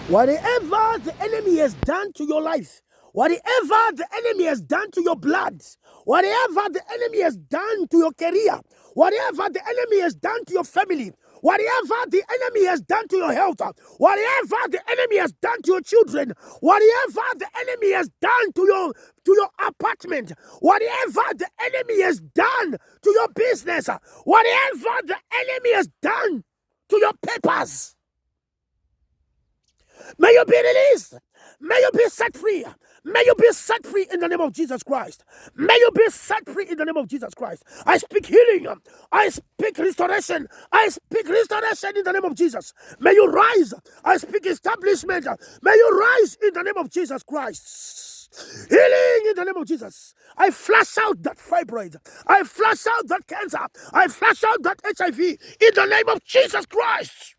Whatever the enemy has done to your life, whatever the enemy has done to your blood, whatever the enemy has done to your career, whatever the enemy has done to your family, whatever the enemy has done to your health, whatever the enemy has done to your children, whatever the enemy has done to your apartment, whatever the enemy has done to your business, whatever the enemy has done to your papers, may you be released. May you be set free. May you be set free in the name of Jesus Christ. May you be set free in the name of Jesus Christ. I speak healing. I speak restoration. I speak restoration in the name of Jesus. May you rise. I speak establishment. May you rise in the name of Jesus Christ. Healing in the name of Jesus. I flush out that fibroid. I flush out that cancer. I flush out that HIV in the name of Jesus Christ.